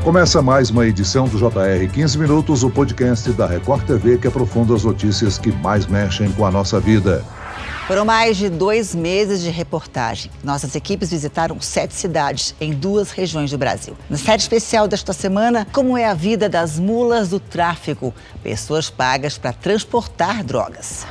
Começa mais uma edição do JR 15 Minutos, o podcast da Record TV que aprofunda as notícias que mais mexem com a nossa vida. Foram mais de 2 meses de reportagem. Nossas equipes visitaram 7 cidades em 2 regiões do Brasil. Na série especial desta semana, como é a vida das mulas do tráfico, pessoas pagas para transportar drogas.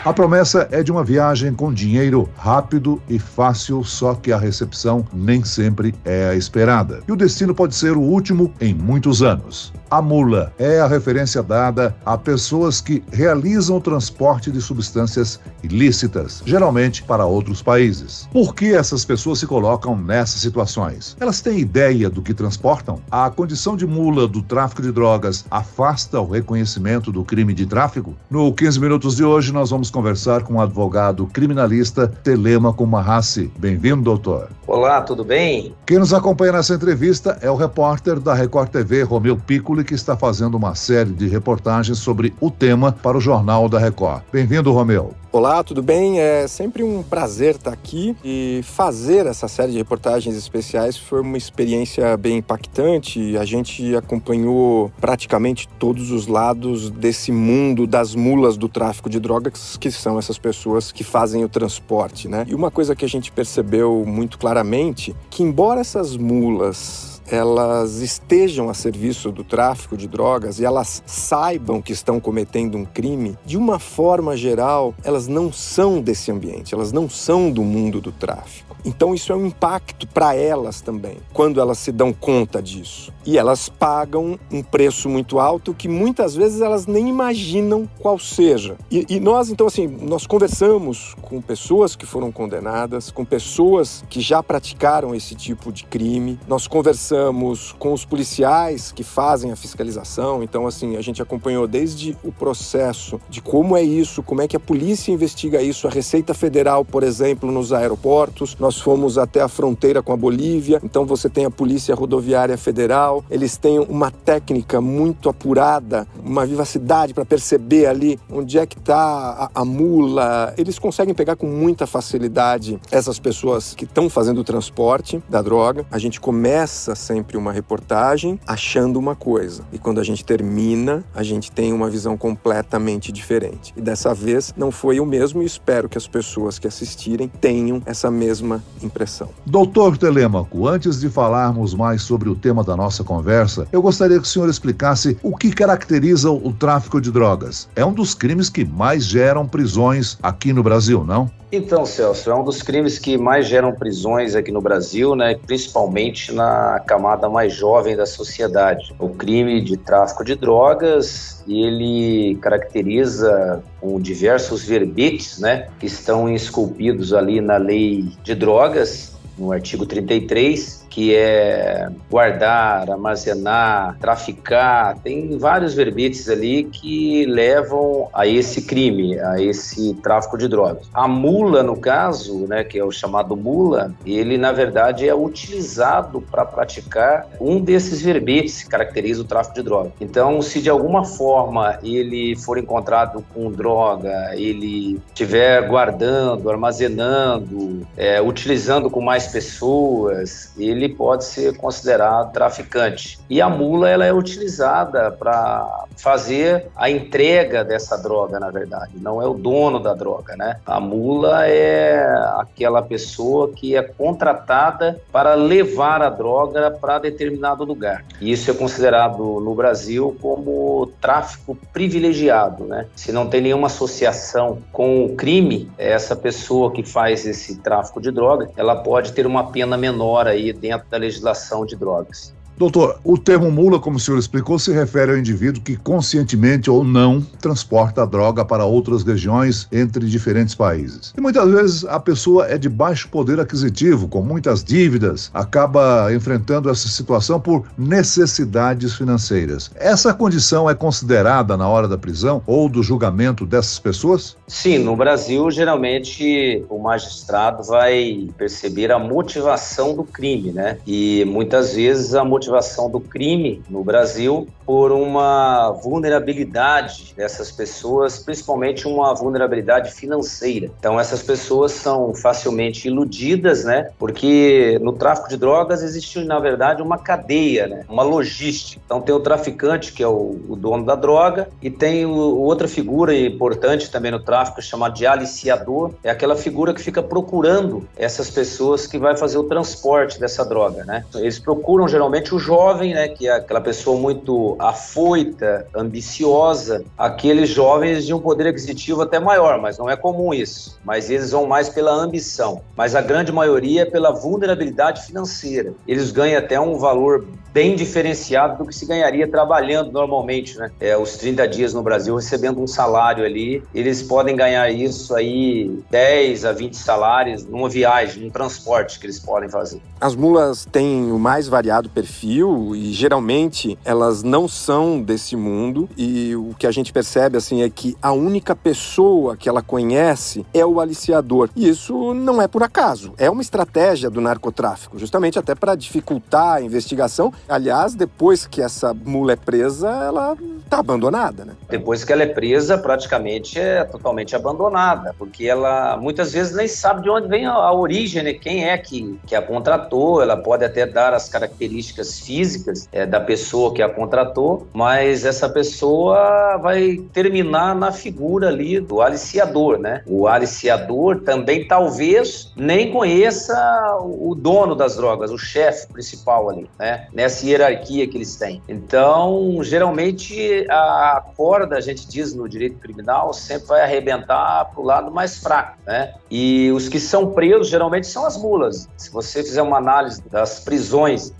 A promessa é de uma viagem com dinheiro rápido e fácil, só que a recepção nem sempre é a esperada. E o destino pode ser o último em muitos anos. A mula é a referência dada a pessoas que realizam o transporte de substâncias ilícitas, geralmente para outros países. Por que essas pessoas se colocam nessas situações? Elas têm ideia do que transportam? A condição de mula do tráfico de drogas afasta o reconhecimento do crime de tráfico? No 15 Minutos de hoje, nós vamos conversar com o advogado criminalista Telêmaco Marrassi. Bem-vindo, doutor. Olá, tudo bem? Quem nos acompanha nessa entrevista é o repórter da Record TV, Romeu Piccoli, que está fazendo uma série de reportagens sobre o tema para o Jornal da Record. Bem-vindo, Romeu. Olá, tudo bem? É sempre um prazer estar aqui e fazer essa série de reportagens especiais foi uma experiência bem impactante. A gente acompanhou praticamente todos os lados desse mundo das mulas do tráfico de drogas, que são essas pessoas que fazem o transporte, né? E uma coisa que a gente percebeu muito claramente, que embora essas mulas elas estejam a serviço do tráfico de drogas e elas saibam que estão cometendo um crime, de uma forma geral, elas não são desse ambiente, elas não são do mundo do tráfico. Então isso é um impacto para elas também, quando elas se dão conta disso. E elas pagam um preço muito alto que muitas vezes elas nem imaginam qual seja. E nós, então, assim, nós conversamos com pessoas que foram condenadas, com pessoas que já praticaram esse tipo de crime. Nós conversamos com os policiais que fazem a fiscalização. Então, assim, a gente acompanhou desde o processo de como é isso, como é que a polícia investiga isso, a Receita Federal, por exemplo, nos aeroportos. Nós fomos até a fronteira com a Bolívia, então você tem a Polícia Rodoviária Federal, eles têm uma técnica muito apurada, uma vivacidade para perceber ali onde é que está a mula. Eles conseguem pegar com muita facilidade essas pessoas que estão fazendo o transporte da droga. A gente começa sempre uma reportagem achando uma coisa, e quando a gente termina, a gente tem uma visão completamente diferente. E dessa vez não foi o mesmo, e espero que as pessoas que assistirem tenham essa mesma impressão. Doutor Telêmaco, antes de falarmos mais sobre o tema da nossa conversa, eu gostaria que o senhor explicasse o que caracteriza o tráfico de drogas. É um dos crimes que mais geram prisões aqui no Brasil, não? Então, Celso, é um dos crimes que mais geram prisões aqui no Brasil, né? Principalmente na camada mais jovem da sociedade. O crime de tráfico de drogas, ele caracteriza com diversos verbetes, né? Que estão esculpidos ali na lei de drogas, no artigo 33, que é guardar, armazenar, traficar. Tem vários verbetes ali que levam a esse crime, a esse tráfico de drogas. A mula, no caso, né, que é o chamado mula, ele, na verdade, é utilizado para praticar um desses verbetes que caracteriza o tráfico de drogas. Então, se de alguma forma ele for encontrado com droga, ele estiver guardando, armazenando, utilizando com mais pessoas, ele pode ser considerado traficante. E a mula, ela é utilizada para fazer a entrega dessa droga, na verdade. Não é o dono da droga, né? A mula é aquela pessoa que é contratada para levar a droga para determinado lugar. E isso é considerado no Brasil como tráfico privilegiado, né? Se não tem nenhuma associação com o crime, essa pessoa que faz esse tráfico de droga, ela pode ter uma pena menor aí dentro da legislação de drogas. Doutor, o termo mula, como o senhor explicou, se refere ao indivíduo que conscientemente ou não transporta a droga para outras regiões entre diferentes países. E muitas vezes a pessoa é de baixo poder aquisitivo, com muitas dívidas, acaba enfrentando essa situação por necessidades financeiras. Essa condição é considerada na hora da prisão ou do julgamento dessas pessoas? Sim, no Brasil, geralmente o magistrado vai perceber a motivação do crime, né? E muitas vezes a motivação motivação do crime no Brasil por uma vulnerabilidade dessas pessoas, principalmente uma vulnerabilidade financeira. Então, essas pessoas são facilmente iludidas, né? Porque no tráfico de drogas existe, na verdade, uma cadeia, né? Uma logística. Então, tem o traficante, que é o dono da droga, e tem outra figura importante também no tráfico, chamada de aliciador. É aquela figura que fica procurando essas pessoas que vai fazer o transporte dessa droga, né? Eles procuram geralmente o jovem, né? Que é aquela pessoa muito afoita, ambiciosa, aqueles jovens de um poder aquisitivo até maior, mas não é comum isso. Mas eles vão mais pela ambição. Mas a grande maioria é pela vulnerabilidade financeira. Eles ganham até um valor bem diferenciado do que se ganharia trabalhando normalmente, né? Os 30 dias no Brasil, recebendo um salário ali, eles podem ganhar isso aí 10 a 20 salários numa viagem, num transporte que eles podem fazer. As mulas têm o mais variado perfil e geralmente elas não são desse mundo, e o que a gente percebe assim é que a única pessoa que ela conhece é o aliciador. E isso não é por acaso, é uma estratégia do narcotráfico, justamente até para dificultar a investigação. Aliás, depois que essa mula é presa, ela está abandonada, né? Depois que ela é presa, praticamente é totalmente abandonada, porque ela muitas vezes nem sabe de onde vem a origem, né? Quem é que a contratou. Ela pode até dar as características físicas da pessoa que a contratou, mas essa pessoa vai terminar na figura ali do aliciador, né? O aliciador também talvez nem conheça o dono das drogas, o chefe principal ali, né? Nessa hierarquia que eles têm. Então, geralmente, a corda, a gente diz no direito criminal, sempre vai arrebentar para o lado mais fraco, né? E os que são presos, geralmente, são as mulas. Se você fizer uma análise das prisões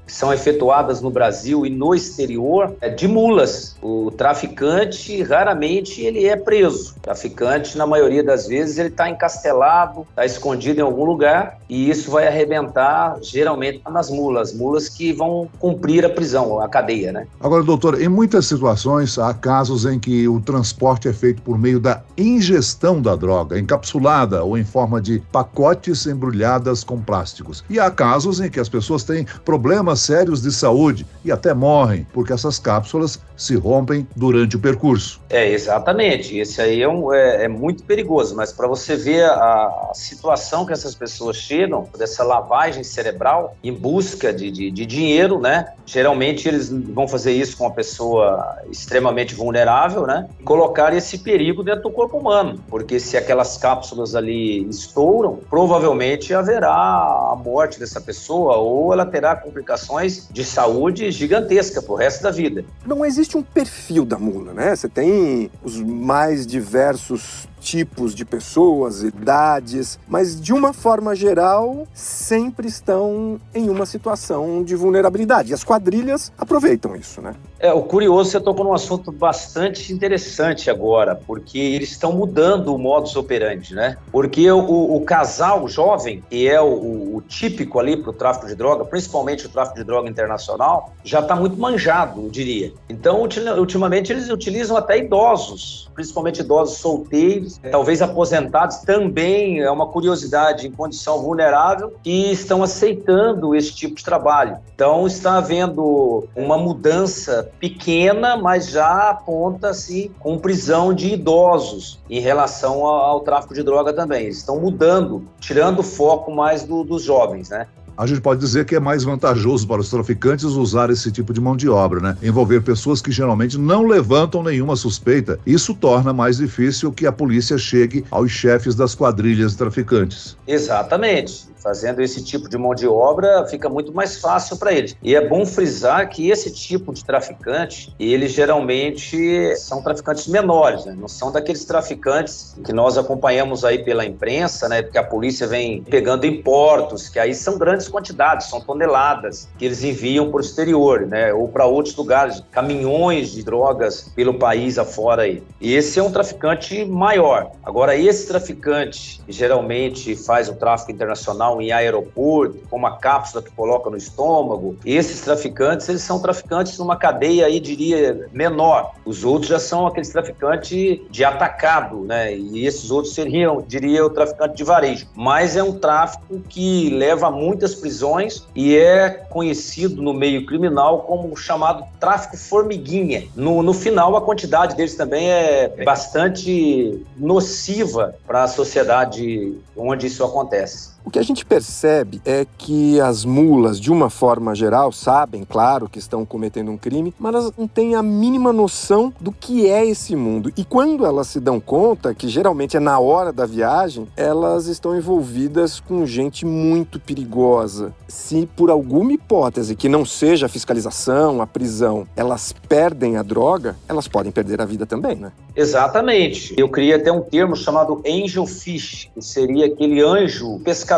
que são efetuadas no Brasil e no exterior, de mulas. O traficante, raramente, ele é preso. O traficante, na maioria das vezes, ele está encastelado, está escondido em algum lugar, e isso vai arrebentar, geralmente, nas mulas. Mulas que vão cumprir a prisão, a cadeia, né? Agora, doutor, em muitas situações, há casos em que o transporte é feito por meio da ingestão da droga, encapsulada ou em forma de pacotes embrulhadas com plásticos. E há casos em que as pessoas têm problemas sérios de saúde e até morrem, porque essas cápsulas se rompem durante o percurso. Exatamente. Esse aí é muito perigoso, mas para você ver a situação que essas pessoas chegam, dessa lavagem cerebral em busca de dinheiro, né? Geralmente eles vão fazer isso com uma pessoa extremamente vulnerável, né? E colocar esse perigo dentro do corpo humano, porque se aquelas cápsulas ali estouram, provavelmente haverá a morte dessa pessoa ou ela terá complicações de saúde gigantesca pro resto da vida. Não existe um perfil da mula, né? Você tem os mais diversos tipos de pessoas, idades, mas de uma forma geral sempre estão em uma situação de vulnerabilidade. E as quadrilhas aproveitam isso, né? O curioso, você tocou num assunto bastante interessante agora, porque eles estão mudando o modus operandi, né? Porque o casal jovem, que é o típico ali para o tráfico de droga, principalmente o tráfico de droga internacional, já está muito manjado, eu diria. Então, ultimamente, eles utilizam até idosos, principalmente idosos solteiros, talvez aposentados, também é uma curiosidade, em condição vulnerável, e estão aceitando esse tipo de trabalho. Então, está havendo uma mudança pequena, mas já aponta assim com prisão de idosos em relação ao tráfico de droga também. Eles estão mudando, tirando o foco mais dos jovens, né? A gente pode dizer que é mais vantajoso para os traficantes usar esse tipo de mão de obra, né? Envolver pessoas que geralmente não levantam nenhuma suspeita. Isso torna mais difícil que a polícia chegue aos chefes das quadrilhas de traficantes. Exatamente. Fazendo esse tipo de mão de obra, fica muito mais fácil para eles. E é bom frisar que esse tipo de traficante, eles geralmente são traficantes menores, né? Não são daqueles traficantes que nós acompanhamos aí pela imprensa, né? Porque a polícia vem pegando em portos, que aí são grandes quantidades, são toneladas, que eles enviam para o exterior, né? Ou para outros lugares, caminhões de drogas pelo país afora aí. E esse é um traficante maior. Agora, esse traficante que geralmente faz o tráfico internacional arsenal em aeroporto, como a cápsula que coloca no estômago. Esses traficantes, eles são traficantes numa cadeia aí, diria, menor. Os outros já são aqueles traficantes de atacado, né? E esses outros seriam, diria, o traficante de varejo. Mas é um tráfico que leva a muitas prisões e é conhecido no meio criminal como o chamado tráfico formiguinha. No final, a quantidade deles também é bastante nociva para a sociedade onde isso acontece. O que a gente percebe é que as mulas, de uma forma geral, sabem, claro, que estão cometendo um crime, mas elas não têm a mínima noção do que é esse mundo. E quando elas se dão conta, que geralmente é na hora da viagem, elas estão envolvidas com gente muito perigosa. Se por alguma hipótese que não seja a fiscalização, a prisão, elas perdem a droga, elas podem perder a vida também, né? Exatamente. Eu queria ter um termo chamado angel fish, que seria aquele anjo pescador.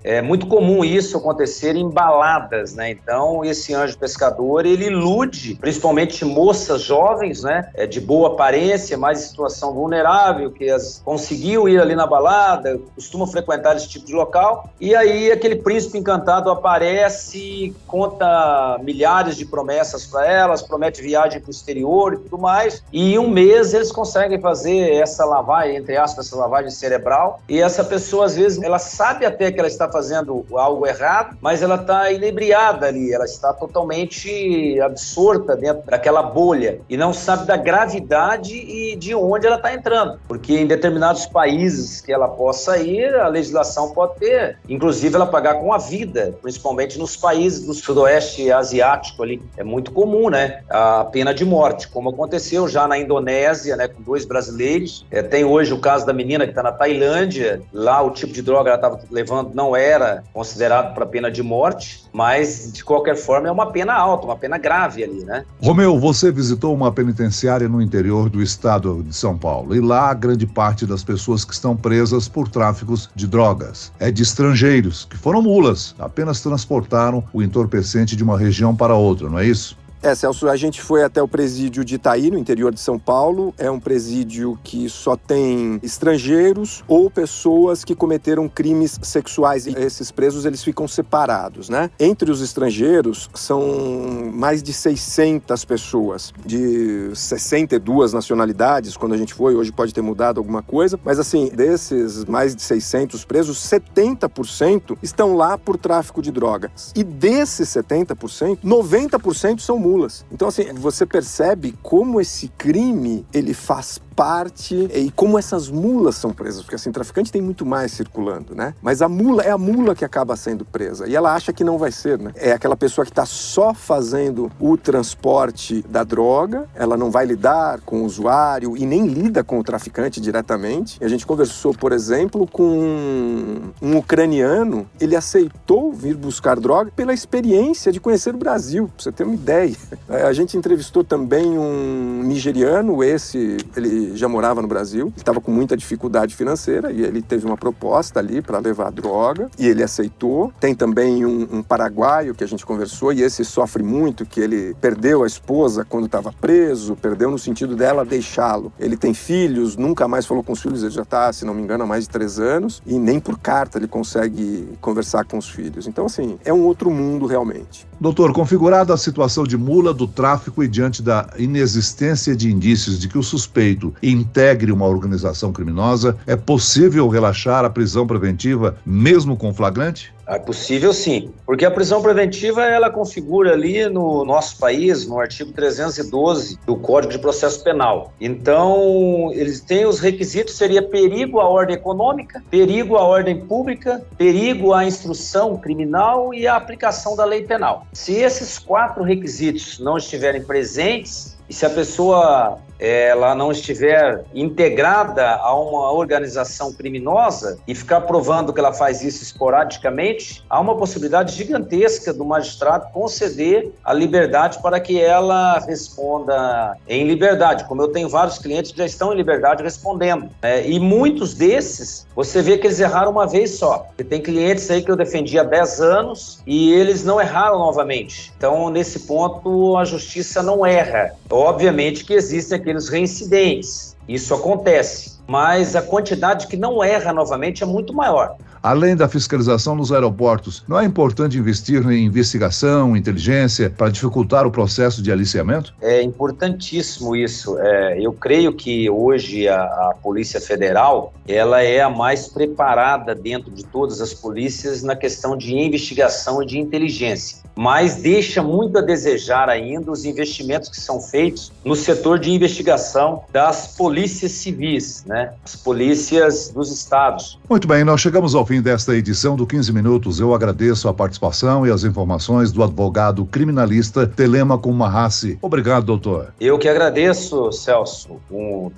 É muito comum isso acontecer em baladas, né? Então, esse anjo pescador, ele ilude, principalmente moças jovens, né? De boa aparência, mais em situação vulnerável, que conseguiu ir ali na balada, costumam frequentar esse tipo de local, e aí aquele príncipe encantado aparece, conta milhares de promessas para elas, promete viagem para o exterior e tudo mais, e em um mês eles conseguem fazer essa lavagem, entre aspas, essa lavagem cerebral, e essa pessoa, às vezes, ela sabe até que ela está fazendo algo errado, mas ela está inebriada ali, ela está totalmente absorta dentro daquela bolha e não sabe da gravidade e de onde ela está entrando, porque em determinados países que ela possa ir, a legislação pode ter, inclusive ela pagar com a vida, principalmente nos países do sudoeste asiático ali, é muito comum, né, a pena de morte, como aconteceu já na Indonésia, né, com 2 brasileiros, tem hoje o caso da menina que está na Tailândia, lá o tipo de droga ela estava levando não era considerado para pena de morte, mas de qualquer forma é uma pena alta, uma pena grave ali, né? Romeu, você visitou uma penitenciária no interior do estado de São Paulo e lá a grande parte das pessoas que estão presas por tráficos de drogas é de estrangeiros, que foram mulas, apenas transportaram o entorpecente de uma região para outra, não é isso? Celso, a gente foi até o presídio de Itaí, no interior de São Paulo. É um presídio que só tem estrangeiros ou pessoas que cometeram crimes sexuais. E esses presos, eles ficam separados, né? Entre os estrangeiros, são mais de 600 pessoas, de 62 nacionalidades, quando a gente foi. Hoje pode ter mudado alguma coisa. Mas, assim, desses mais de 600 presos, 70% estão lá por tráfico de drogas. E desses 70%, 90% são mulas. Então, assim, você percebe como esse crime, ele faz parte e como essas mulas são presas, porque assim, traficante tem muito mais circulando, né? Mas a mula é a mula que acaba sendo presa e ela acha que não vai ser, né? É aquela pessoa que está só fazendo o transporte da droga, ela não vai lidar com o usuário e nem lida com o traficante diretamente. E a gente conversou, por exemplo, com um ucraniano, ele aceitou vir buscar droga pela experiência de conhecer o Brasil, pra você ter uma ideia. A gente entrevistou também um nigeriano, ele já morava no Brasil, ele estava com muita dificuldade financeira e ele teve uma proposta ali para levar droga e ele aceitou. Tem também um paraguaio que a gente conversou e esse sofre muito, que ele perdeu a esposa quando estava preso, perdeu no sentido dela deixá-lo. Ele tem filhos, nunca mais falou com os filhos, ele já está, se não me engano, há mais de 3 anos e nem por carta ele consegue conversar com os filhos. Então, assim, é um outro mundo realmente. Doutor, configurada a situação de mula do tráfico e diante da inexistência de indícios de que o suspeito integre uma organização criminosa, é possível relaxar a prisão preventiva mesmo com flagrante? É possível sim, porque a prisão preventiva ela configura ali no nosso país, no artigo 312 do Código de Processo Penal. Então, eles têm os requisitos, seria perigo à ordem econômica, perigo à ordem pública, perigo à instrução criminal e à aplicação da lei penal. Se esses 4 requisitos não estiverem presentes, e se a pessoa ela não estiver integrada a uma organização criminosa e ficar provando que ela faz isso esporadicamente, há uma possibilidade gigantesca do magistrado conceder a liberdade para que ela responda em liberdade, como eu tenho vários clientes que já estão em liberdade respondendo. E muitos desses, você vê que eles erraram uma vez só. E tem clientes aí que eu defendi há 10 anos e eles não erraram novamente. Então, nesse ponto, a justiça não erra. Obviamente que existem aqueles reincidentes, isso acontece, mas a quantidade que não erra novamente é muito maior. Além da fiscalização nos aeroportos, não é importante investir em investigação, inteligência, para dificultar o processo de aliciamento? É importantíssimo isso. Eu creio que hoje a Polícia Federal, ela é a mais preparada dentro de todas as polícias na questão de investigação e de inteligência. Mas deixa muito a desejar ainda os investimentos que são feitos no setor de investigação das polícias civis, né? As polícias dos estados. Muito bem, nós chegamos ao fim desta edição do 15 Minutos. Eu agradeço a participação e as informações do advogado criminalista Telêmaco Marrasci. Obrigado, doutor. Eu que agradeço, Celso.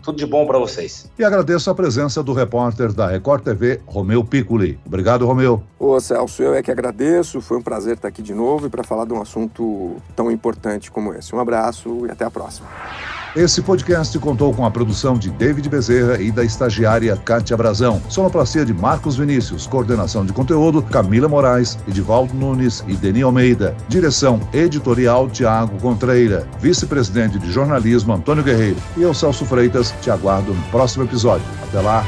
Tudo de bom para vocês. E agradeço a presença do repórter da Record TV, Romeu Piccoli. Obrigado, Romeu. Ô, Celso, eu é que agradeço. Foi um prazer estar aqui de novo e para falar de um assunto tão importante como esse. Um abraço e até a próxima. Esse podcast contou com a produção de David Bezerra e da estagiária Kátia Brazão. Sonoplastia de Marcos Vinícius. Coordenação de conteúdo, Camila Moraes, Edivaldo Nunes e Deni Almeida. Direção editorial, Tiago Contreira. Vice-presidente de jornalismo, Antônio Guerreiro. E eu, Celso Freitas, te aguardo no próximo episódio. Até lá.